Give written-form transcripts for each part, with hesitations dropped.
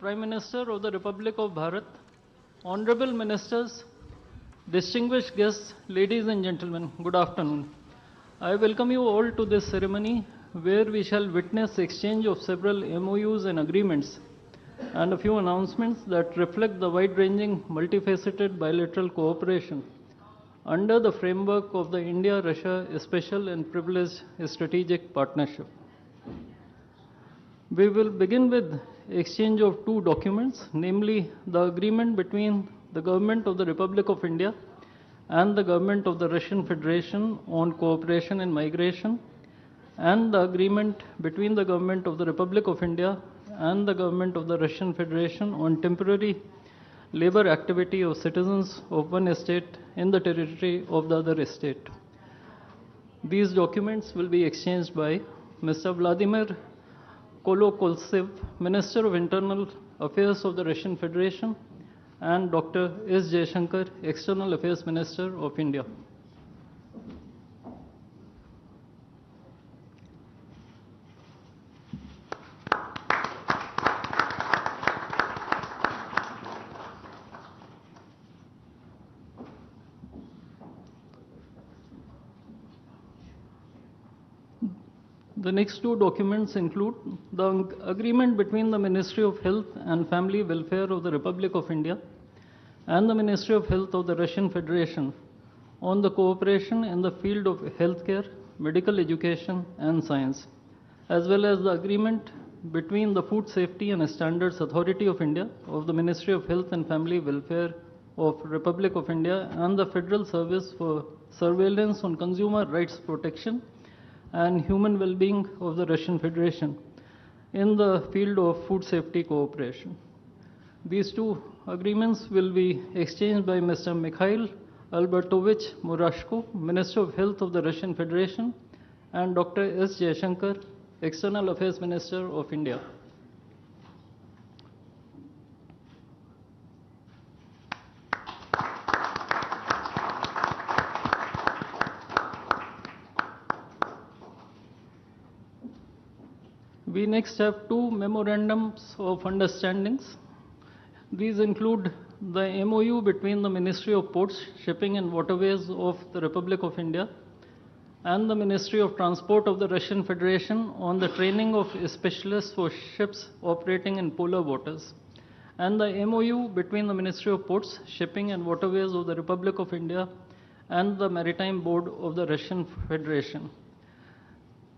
Prime Minister of the Republic of Bharat, Honorable Ministers, distinguished guests, ladies and gentlemen, good afternoon. I welcome you all to this ceremony where we shall witness exchange of several MoUs and agreements and a few announcements that reflect the wide-ranging, multifaceted bilateral cooperation under the framework of the India-Russia Special and Privileged Strategic Partnership. We will begin with exchange of two documents, namely the agreement between the Government of the Republic of India and the Government of the Russian Federation on cooperation in migration, and the agreement between the Government of the Republic of India and the Government of the Russian Federation on temporary labor activity of citizens of one state in the territory of the other state. These documents will be exchanged by Mr. Vladimir Kolokoltsev, Minister of Internal Affairs of the Russian Federation, and Dr. S. Jaishankar, External Affairs Minister of India. The next two documents include the agreement between the Ministry of Health and Family Welfare of the Republic of India and the Ministry of Health of the Russian Federation on the cooperation in the field of healthcare, medical education, and science, as well as the agreement between the Food Safety and Standards Authority of India of the Ministry of Health and Family Welfare of Republic of India and the Federal Service for Surveillance on Consumer Rights Protection and Human Well-being of the Russian Federation in the field of food safety cooperation. These two agreements will be exchanged by Mr. Mikhail Albertovich Murashko, Minister of Health of the Russian Federation, and Dr. S. Jaishankar, External Affairs Minister of India. We next have two memorandums of understandings. These include the MOU between the Ministry of Ports, Shipping and Waterways of the Republic of India and the Ministry of Transport of the Russian Federation on the training of specialists for ships operating in polar waters, and the MOU between the Ministry of Ports, Shipping and Waterways of the Republic of India and the Maritime Board of the Russian Federation.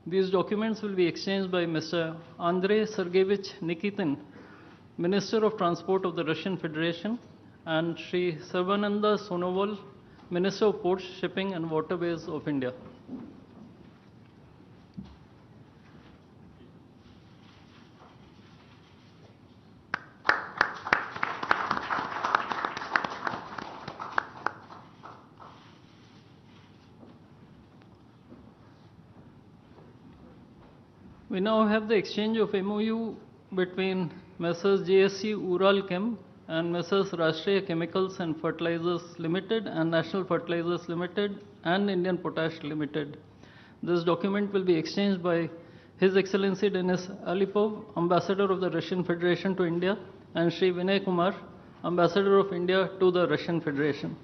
These documents will be exchanged by Mr. Andrei Sergeyevich Nikitin, Minister of Transport of the Russian Federation, and Sri Sarvananda Sonoval, Minister of Ports, Shipping and Waterways of India. We now have the exchange of MOU between Messrs. JSC Ural Chem and Messrs. Rashtriya Chemicals and Fertilizers Limited and National Fertilizers Limited and Indian Potash Limited. This document will be exchanged by His Excellency Denis Alipov, Ambassador of the Russian Federation to India, and Sri Vinay Kumar, Ambassador of India to the Russian Federation.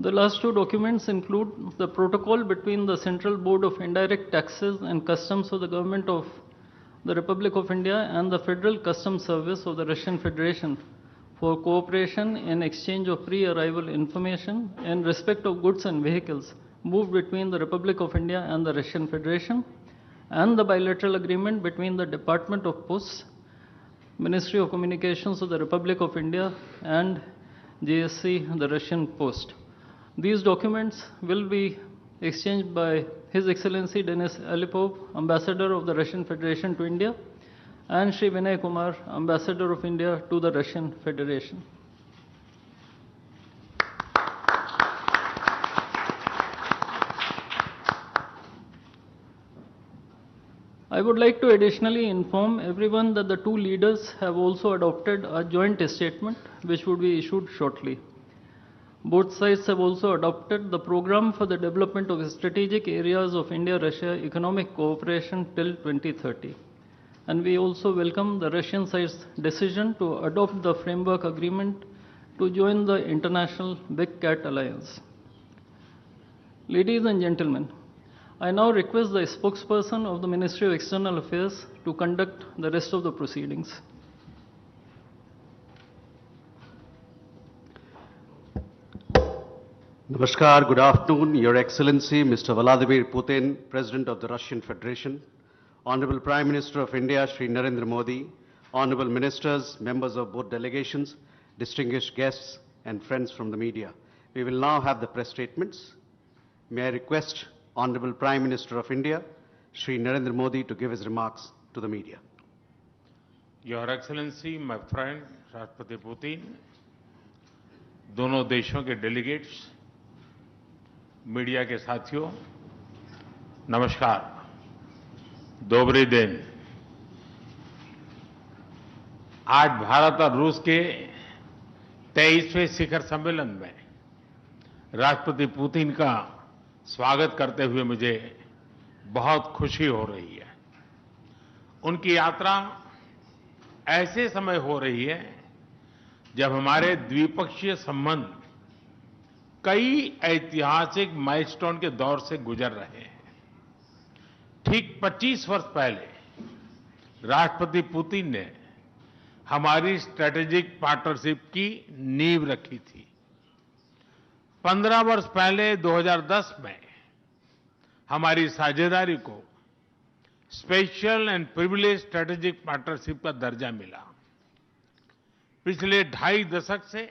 The last two documents include the protocol between the Central Board of Indirect Taxes and Customs of the Government of the Republic of India and the Federal Customs Service of the Russian Federation for cooperation in exchange of pre-arrival information in respect of goods and vehicles moved between the Republic of India and the Russian Federation, and the bilateral agreement between the Department of Posts, Ministry of Communications of the Republic of India, and JSC, the Russian Post. These documents will be exchanged by His Excellency Denis Alipov, Ambassador of the Russian Federation to India, and Sri Vinay Kumar, Ambassador of India to the Russian Federation. I would like to additionally inform everyone that the two leaders have also adopted a joint statement which would be issued shortly. Both sides have also adopted the program for the development of strategic areas of India-Russia economic cooperation till 2030. And we also welcome the Russian side's decision to adopt the framework agreement to join the international Big Cat Alliance. Ladies and gentlemen, I now request the spokesperson of the Ministry of External Affairs to conduct the rest of the proceedings. Namaskar, good afternoon, Your Excellency, Mr. Vladimir Putin, President of the Russian Federation, Honorable Prime Minister of India, Shri Narendra Modi, Honorable Ministers, members of both delegations, distinguished guests, and friends from the media. We will now have the press statements. May I request Honorable Prime Minister of India, Shri Narendra Modi, to give his remarks to the media. Your Excellency, my friend, राष्ट्रपति Putin, दोनों देशों के delegates, media के साथियों, नमस्कार, दोबरी दिन। आज भारत और रूस के 23वें शिखर सम्मेलन में राष्ट्रपति पुतिन का स्वागत करते हुए मुझे बहुत खुशी हो रही है। उनकी यात्रा ऐसे समय हो रही है जब हमारे द्विपक्षीय संबंध कई ऐतिहासिक माइलस्टोन के दौर से गुजर रहे हैं। ठीक 25 वर्ष पहले राष्ट्रपति पुतिन ने हमारी स्ट्रेटेजिक पार्टनरशिप की नींव रखी थी। 15 वर्ष पहले 2010 में हमारी साझेदारी को special and privilege strategic partnership का दर्जा मिला। पिछले 2.5 दशक से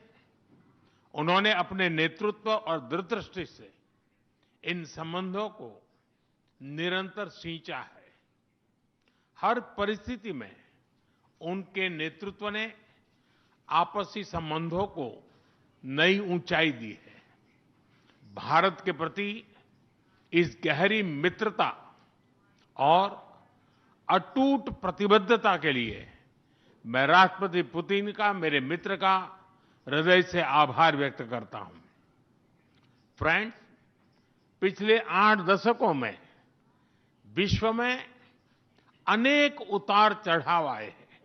उन्होंने अपने नेतृत्व और दूरदृष्टि से इन संबंधों को निरंतर सींचा है। हर परिस्थिति में उनके नेतृत्व ने आपसी संबंधों को नई ऊंचाई दी है। भारत के प्रति इस गहरी मित्रता और अटूट प्रतिबद्धता के लिए मैं राष्ट्रपति पुतिन का, मेरे मित्र का हृदय से आभार व्यक्त करता हूं। फ्रेंड्स, पिछले 8 दशकों में विश्व में अनेक उतार चढ़ाव आए हैं।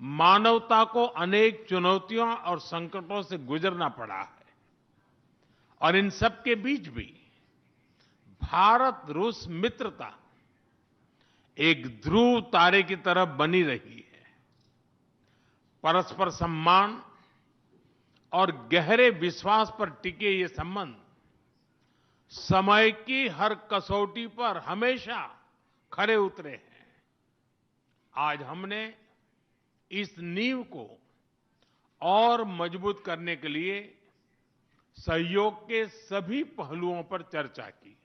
मानवता को अनेक चुनौतियों और संकटों से गुजरना पड़ा है और इन सब के बीच भी भारत रूस मित्रता एक ध्रुव तारे की तरह बनी रही है। परस्पर सम्मान और गहरे विश्वास पर टिके ये संबंध समय की हर कसौटी पर हमेशा खरे उतरे हैं। आज हमने इस नींव को और मजबूत करने के लिए सहयोग के सभी पहलुओं पर चर्चा की।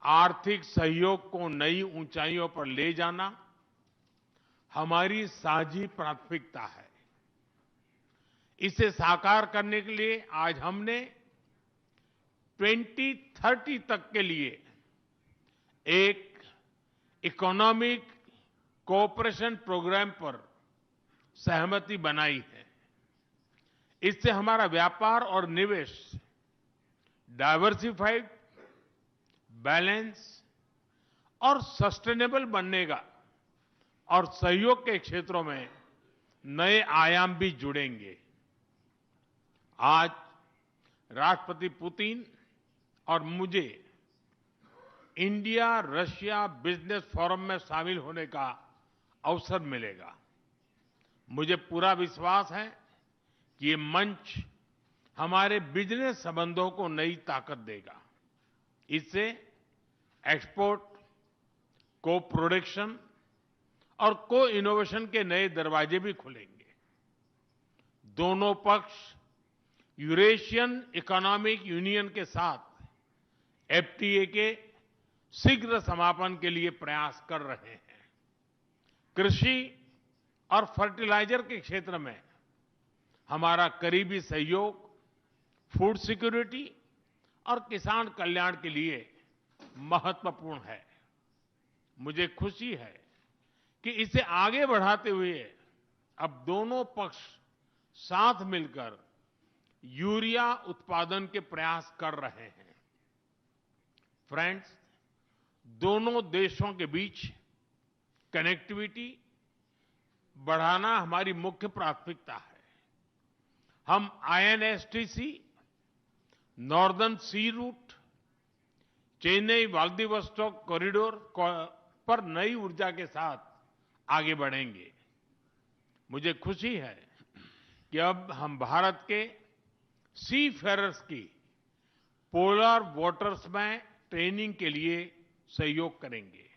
आर्थिक सहयोग को नई ऊंचाइयों पर ले जाना हमारी साझी प्राथमिकता है। इसे साकार करने के लिए आज हमने 2030 तक के लिए एक इकोनॉमिक कोऑपरेशन प्रोग्राम पर सहमति बनाई है। इससे हमारा व्यापार और निवेश डाइवर्सिफाइड, बैलेंस और सस्टेनेबल बनेगा और सहयोग के क्षेत्रों में नए आयाम भी जुड़ेंगे। आज राष्ट्रपति पुतिन और मुझे इंडिया रशिया बिजनेस फोरम में शामिल होने का अवसर मिलेगा। मुझे पूरा विश्वास है कि ये मंच हमारे बिजनेस संबंधों को नई ताकत देगा। इससे एक्सपोर्ट, को प्रोडक्शन और को इनोवेशन के नए दरवाजे भी खुलेंगे। दोनों पक्ष यूरेशियन इकोनॉमिक यूनियन के साथ एफटीए के शीघ्र समापन के लिए प्रयास कर रहे हैं। कृषि और फर्टिलाइजर के क्षेत्र में हमारा करीबी सहयोग फूड सिक्योरिटी और किसान कल्याण के लिए महत्वपूर्ण है। मुझे खुशी है कि इसे आगे बढ़ाते हुए अब दोनों पक्ष साथ मिलकर यूरिया उत्पादन के प्रयास कर रहे हैं। फ्रेंड्स, दोनों देशों के बीच कनेक्टिविटी बढ़ाना हमारी मुख्य प्राथमिकता है। हम INSTC, नॉर्दर्न सी रूट, चेन्नई व्लादिवोस्टोक कॉरिडोर पर नई ऊर्जा के साथ आगे बढ़ेंगे। मुझे खुशी है कि अब हम भारत के सी फेरर्स की पोलर वाटर्स में ट्रेनिंग के लिए सहयोग करेंगे।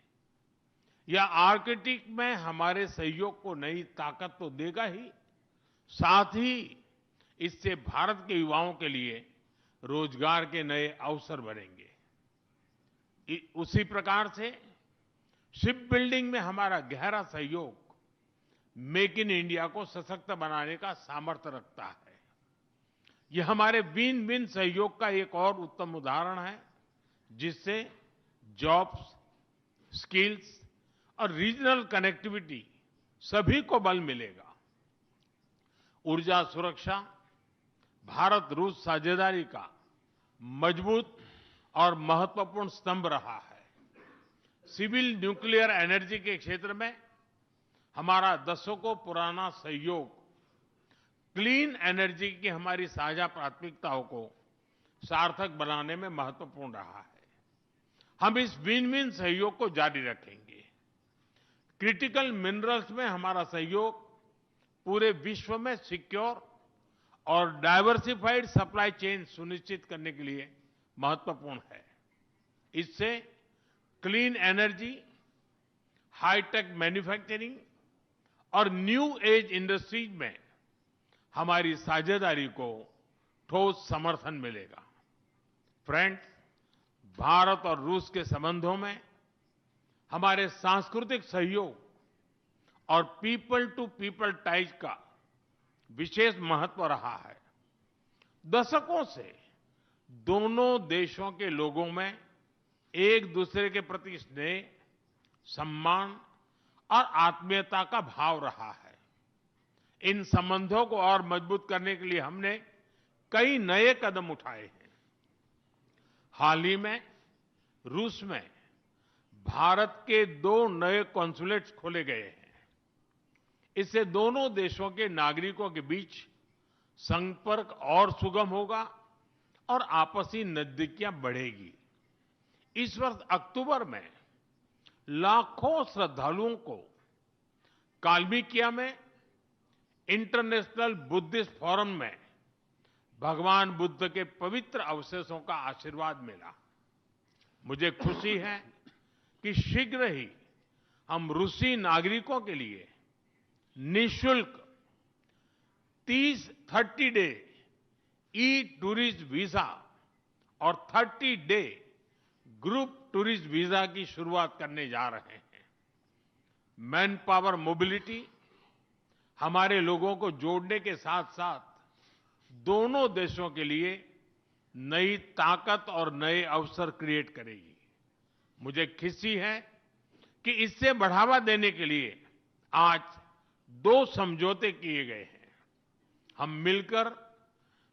यह आर्कटिक में हमारे सहयोग को नई ताकत तो देगा ही, साथ ही इससे भारत के युवाओं के लिए रोजगार के नए अवसर बनेंगे। उसी प्रकार से शिप बिल्डिंग में हमारा गहरा सहयोग मेक इन इंडिया को सशक्त बनाने का सामर्थ्य रखता है। यह हमारे विन विन सहयोग का एक और उत्तम उदाहरण है, जिससे जॉब्स, स्किल्स और रीजनल कनेक्टिविटी सभी को बल मिलेगा। ऊर्जा सुरक्षा भारत रूस साझेदारी का मजबूत और महत्वपूर्ण स्तंभ रहा है। सिविल न्यूक्लियर एनर्जी के क्षेत्र में हमारा दशकों पुराना सहयोग क्लीन एनर्जी की हमारी साझा प्राथमिकताओं को सार्थक बनाने में महत्वपूर्ण रहा है। हम इस विन विन सहयोग को जारी रखेंगे। क्रिटिकल मिनरल्स में हमारा सहयोग पूरे विश्व में सिक्योर और डाइवर्सिफाइड सप्लाई चेन सुनिश्चित करने के लिए महत्वपूर्ण है। इससे क्लीन एनर्जी, हाईटेक मैन्युफैक्चरिंग और न्यू एज इंडस्ट्रीज में हमारी साझेदारी को ठोस समर्थन मिलेगा। फ्रेंड्स, भारत और रूस के संबंधों में हमारे सांस्कृतिक सहयोग और पीपल टू पीपल टाइज का विशेष महत्व रहा है। दशकों से दोनों देशों के लोगों में एक दूसरे के प्रति स्नेह, सम्मान और आत्मीयता का भाव रहा है। इन संबंधों को और मजबूत करने के लिए हमने कई नए कदम उठाए हैं। हाल ही में रूस में भारत के 2 नए कॉन्सुलेट्स खोले गए हैं। इससे दोनों देशों के नागरिकों के बीच संपर्क और सुगम होगा और आपसी नजदीकियां बढ़ेगी। इस वर्ष अक्टूबर में लाखों श्रद्धालुओं को काल्मिकिया में इंटरनेशनल बुद्धिस्ट फोरम में भगवान बुद्ध के पवित्र अवशेषों का आशीर्वाद मिला। मुझे खुशी है कि शीघ्र ही हम रूसी नागरिकों के लिए निःशुल्क 30 डे ई टूरिस्ट वीजा और 30 डे ग्रुप टूरिस्ट वीजा की शुरुआत करने जा रहे हैं। मैन पावर मोबिलिटी हमारे लोगों को जोड़ने के साथ साथ दोनों देशों के लिए नई ताकत और नए अवसर क्रिएट करेगी। मुझे खुशी है कि इससे बढ़ावा देने के लिए आज 2 समझौते किए गए हैं। हम मिलकर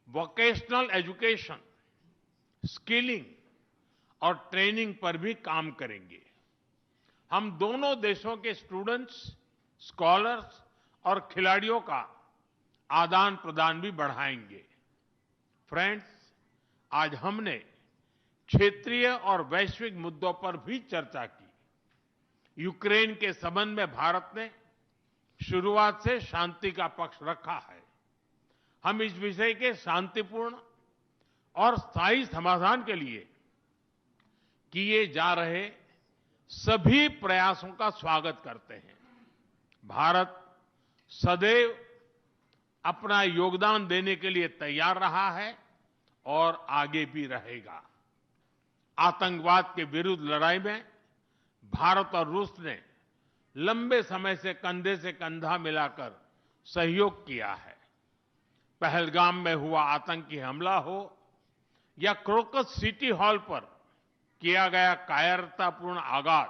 वोकेशनल एजुकेशन, स्किलिंग और ट्रेनिंग पर भी काम करेंगे। हम दोनों देशों के स्टूडेंट्स, स्कॉलर्स और खिलाड़ियों का आदान प्रदान भी बढ़ाएंगे। फ्रेंड्स, आज हमने क्षेत्रीय और वैश्विक मुद्दों पर भी चर्चा की। यूक्रेन के संबंध में भारत ने शुरुआत से शांति का पक्ष रखा है। हम इस विषय के शांतिपूर्ण और स्थायी समाधान के लिए किए जा रहे सभी प्रयासों का स्वागत करते हैं। भारत सदैव अपना योगदान देने के लिए तैयार रहा है और आगे भी रहेगा। आतंकवाद के विरुद्ध लड़ाई में भारत और रूस ने लंबे समय से कंधा मिलाकर सहयोग किया है। पहलगाम में हुआ आतंकी हमला हो या क्रोकस सिटी हॉल पर किया गया कायरतापूर्ण आघात,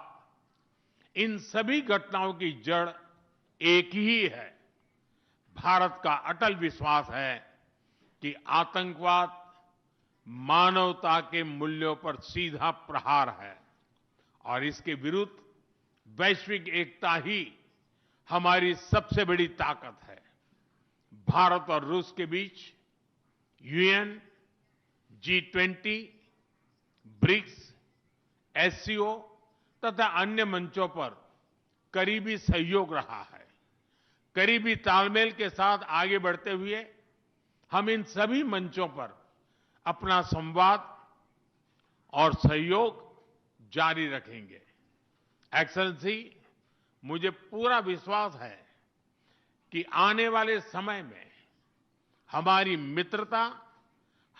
इन सभी घटनाओं की जड़ एक ही है। भारत का अटल विश्वास है कि आतंकवाद मानवता के मूल्यों पर सीधा प्रहार है और इसके विरुद्ध वैश्विक एकता ही हमारी सबसे बड़ी ताकत है। भारत और रूस के बीच यूएन, G20, ब्रिक्स, एससीओ तथा अन्य मंचों पर करीबी सहयोग रहा है। करीबी तालमेल के साथ आगे बढ़ते हुए हम इन सभी मंचों पर अपना संवाद और सहयोग जारी रखेंगे। एक्सेलेंसी, मुझे पूरा विश्वास है कि आने वाले समय में हमारी मित्रता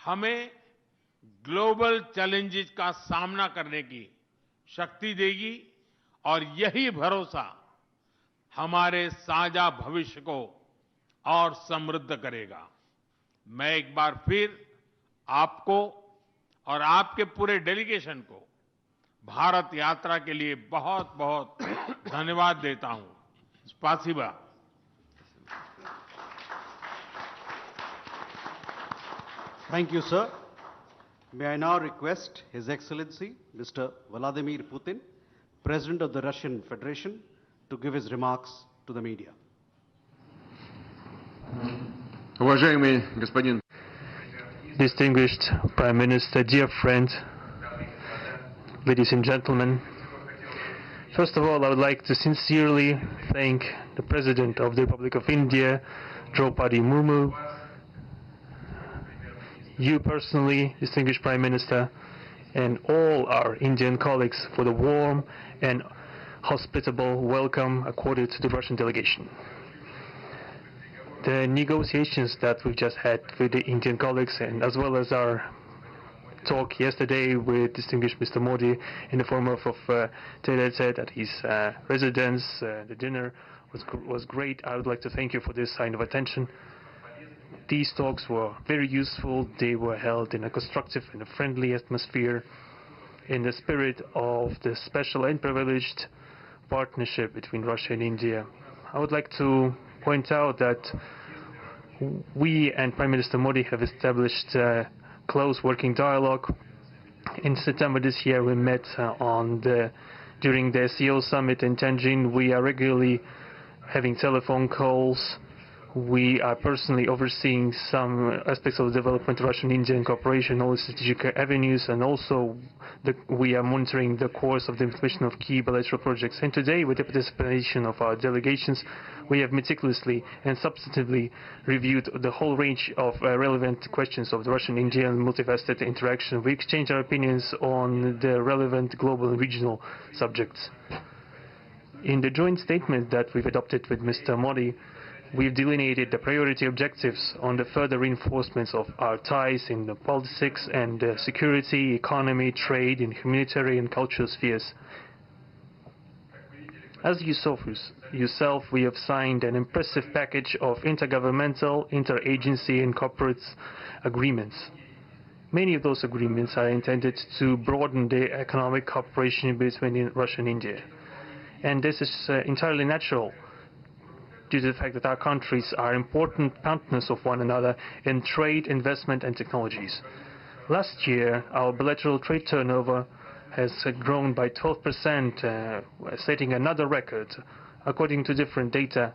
हमें ग्लोबल चैलेंजेस का सामना करने की शक्ति देगी और यही भरोसा हमारे साझा भविष्य को और समृद्ध करेगा। मैं एक बार फिर आपको और आपके पूरे डेलीगेशन को भारत यात्रा के लिए बहुत बहुत धन्यवाद देता हूं। स्पासिबा। Thank you, sir. May I now request His Excellency, Mr. Vladimir Putin, President of the Russian Federation, to give his remarks to the media. Уважаемый господин, Distinguished Prime Minister, dear friend, ladies and gentlemen, first of all, I would like to sincerely thank the President of the Republic of India, Draupadi Murmu, you personally, distinguished Prime Minister, and all our Indian colleagues for the warm and hospitable welcome accorded to the Russian delegation. The negotiations that we've just had with the Indian colleagues, and as well as our talk yesterday with distinguished Mr. Modi in the form of tete-a-tete at his residence, the dinner was great. I would like to thank you for this sign of attention. These talks were very useful. They were held in a constructive and a friendly atmosphere in the spirit of the special and privileged partnership between Russia and India. I would like to point out that we and Prime Minister Modi have established a close working dialogue. In September this year, we met during the SEO summit in Tianjin. We are regularly having telephone calls. We are personally overseeing some aspects of the development of Russian-Indian cooperation, all strategic avenues, and also we are monitoring the course of the implementation of key bilateral projects. And today, with the participation of our delegations, we have meticulously and substantively reviewed the whole range of relevant questions of the Russian-Indian multifaceted interaction. We exchange our opinions on the relevant global and regional subjects. In the joint statement that we've adopted with Mr. Modi, we've delineated the priority objectives on the further reinforcements of our ties in the politics and security, economy, trade, and humanitarian and cultural spheres. As you saw for yourself, we have signed an impressive package of intergovernmental, interagency, and corporate agreements. Many of those agreements are intended to broaden the economic cooperation between Russia and India. And this is entirely natural, due to the fact that our countries are important partners of one another in trade, investment, and technologies. Last year, our bilateral trade turnover has grown by 12%, setting another record. According to different data,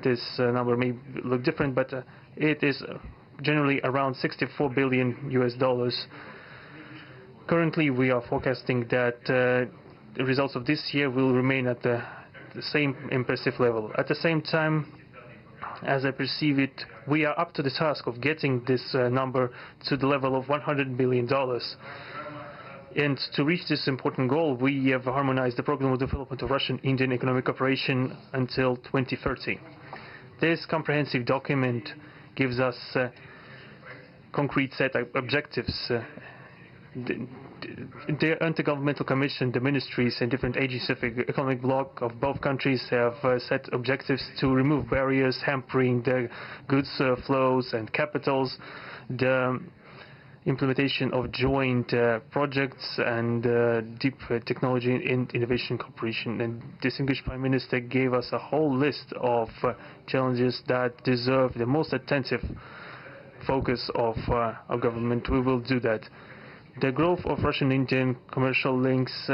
this number may look different, but it is generally around $64 billion. Currently, we are forecasting that the results of this year will remain at the same impressive level. At the same time, as I perceive it, we are up to the task of getting this number to the level of $100 billion. And to reach this important goal, we have harmonized the program of development of Russian-Indian economic cooperation until 2030. This comprehensive document gives us a concrete set of objectives. The Intergovernmental Commission, the ministries and different agencies of the economic bloc of both countries have set objectives to remove barriers hampering the goods flows and capitals. The implementation of joint projects and deep technology and innovation cooperation. And distinguished Prime Minister gave us a whole list of challenges that deserve the most attentive focus of our government. We will do that. The growth of Russian-Indian commercial links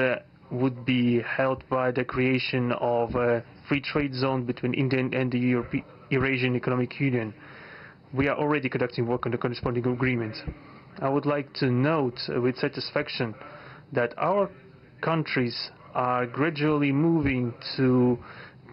would be helped by the creation of a free trade zone between India and the Eurasian Economic Union. We are already conducting work on the corresponding agreement. I would like to note with satisfaction that our countries are gradually moving to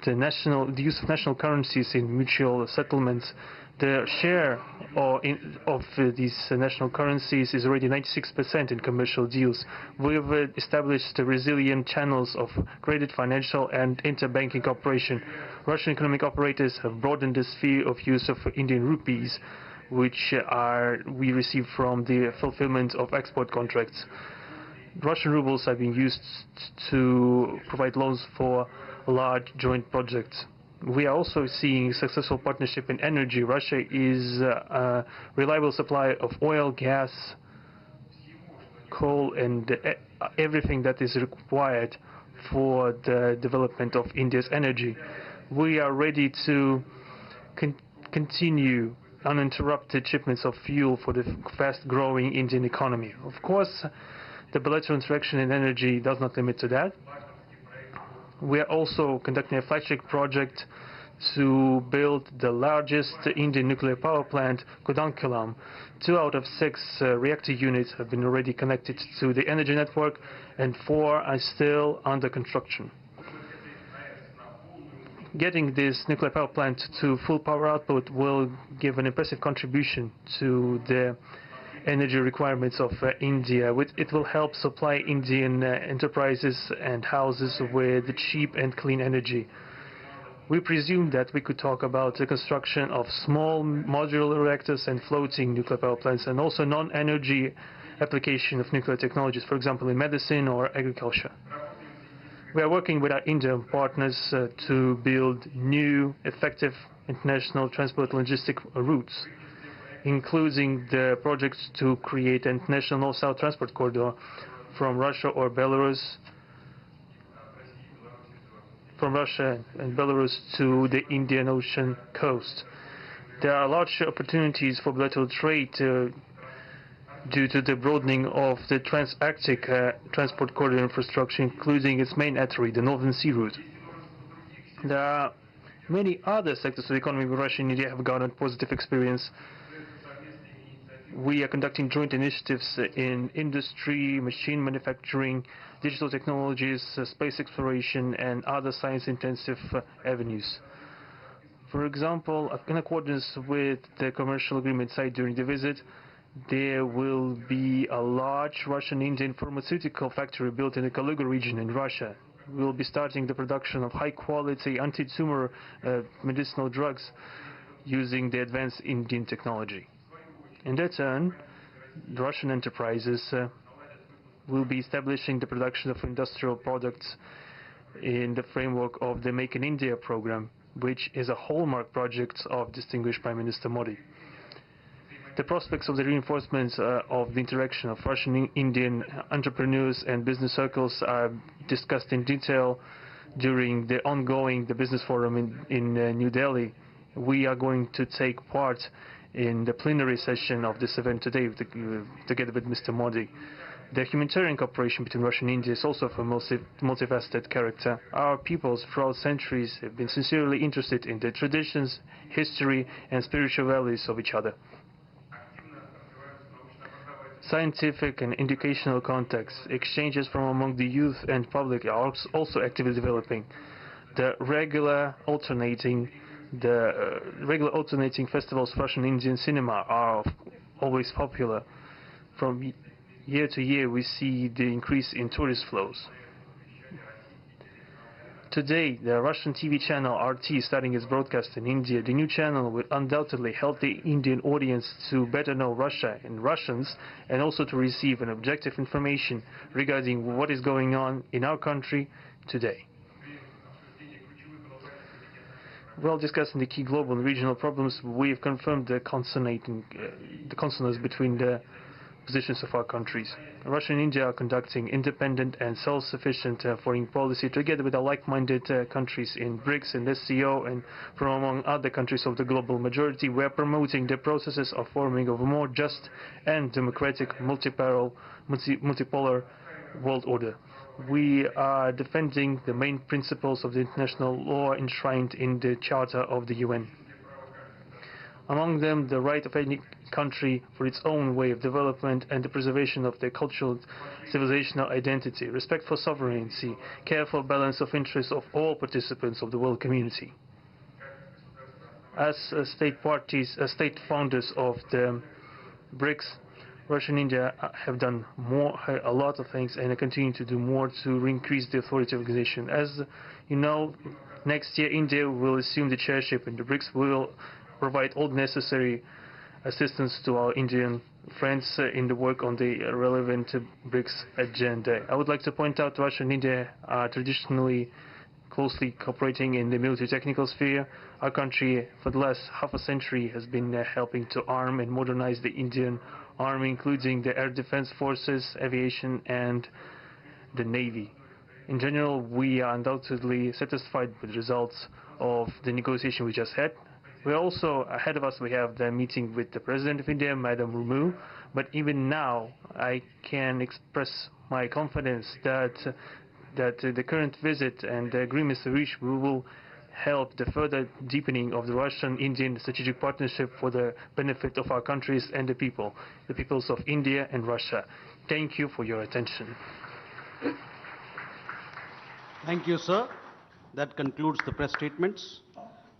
the use of national currencies in mutual settlements. The share of these national currencies is already 96% in commercial deals. We have established resilient channels of credit, financial and interbanking cooperation. Russian economic operators have broadened the sphere of use of Indian rupees, which we receive from the fulfillment of export contracts. Russian rubles are being used to provide loans for large joint projects. We are also seeing successful partnership in energy. Russia is a reliable supplier of oil, gas, coal, and everything that is required for the development of India's energy. We are ready to continue uninterrupted shipments of fuel for the fast-growing Indian economy. Of course, the bilateral interaction in energy does not limit to that. We are also conducting a flagship project to build the largest Indian nuclear power plant, Kudankulam. 2 out of 6 reactor units have been already connected to the energy network, and 4 are still under construction. Getting this nuclear power plant to full power output will give an impressive contribution to the energy requirements of India. It will help supply Indian enterprises and houses with cheap and clean energy. We presume that we could talk about the construction of small modular reactors and floating nuclear power plants, and also non-energy application of nuclear technologies, for example in medicine or agriculture. We are working with our Indian partners to build new, effective international transport logistic routes, including the projects to create an international north-south transport corridor from Russia and Belarus to the Indian Ocean coast. There are large opportunities for bilateral trade due to the broadening of the Trans-Arctic transport corridor infrastructure, including its main artery, the Northern Sea Route. There are many other sectors of the economy where Russia and India have garnered positive experience. We are conducting joint initiatives in industry, machine manufacturing, digital technologies, space exploration, and other science-intensive avenues. For example, in accordance with the commercial agreement signed during the visit, there will be a large Russian-Indian pharmaceutical factory built in the Kaluga region in Russia. We will be starting the production of high-quality anti-tumor medicinal drugs using the advanced Indian technology. In their turn, the Russian enterprises will be establishing the production of industrial products in the framework of the Make in India program, which is a hallmark project of distinguished Prime Minister Modi. The prospects of the reinforcement of the interaction of Russian-Indian entrepreneurs and business circles are discussed in detail during the ongoing Business Forum in New Delhi. We are going to take part in the plenary session of this event today together with Mr. Modi. The humanitarian cooperation between Russia and India is also of a multifaceted character. Our peoples throughout centuries have been sincerely interested in the traditions, history and spiritual values of each other. Scientific and educational contacts, exchanges from among the youth and public are also actively developing. The regular alternating festivals of Russian Indian cinema are always popular. From year to year, we see the increase in tourist flows. Today, the Russian TV channel RT is starting its broadcast in India. The new channel will undoubtedly help the Indian audience to better know Russia and Russians, and also to receive an objective information regarding what is going on in our country today. While discussing the key global and regional problems, we have confirmed the consonance between the positions of our countries. Russia and India are conducting independent and self-sufficient foreign policy together with our like-minded countries in BRICS and SCO, and from among other countries of the global majority. We are promoting the processes of forming of a more just and democratic multipolar world order. We are defending the main principles of the international law enshrined in the Charter of the UN. Among them, the right of any country for its own way of development and the preservation of their cultural civilizational identity, respect for sovereignty, careful balance of interests of all participants of the world community. As state founders of the BRICS, Russia and India have done a lot of things and continue to do more to increase the authority of the organization. As you know, next year India will assume the chairship in the BRICS. We will provide all necessary assistance to our Indian friends in the work on the relevant BRICS agenda. I would like to point out Russia and India are traditionally closely cooperating in the military technical sphere. Our country, for the last half a century, has been helping to arm and modernize the Indian Army, including the air defense forces, aviation, and the Navy. In general, we are undoubtedly satisfied with the results of the negotiation we just had. We also, ahead of us, we have the meeting with the President of India, Madam Murmu. But even now, I can express my confidence that the current visit and the agreements reached will help the further deepening of the Russian-Indian strategic partnership for the benefit of our countries and the peoples of India and Russia. Thank you for your attention. Thank you, sir. That concludes the press statements.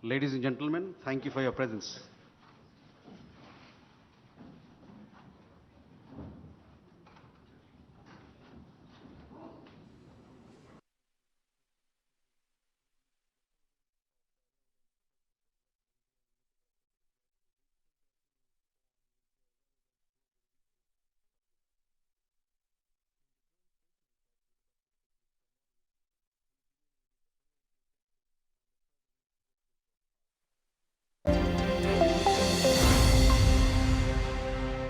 Ladies and gentlemen, thank you for your presence.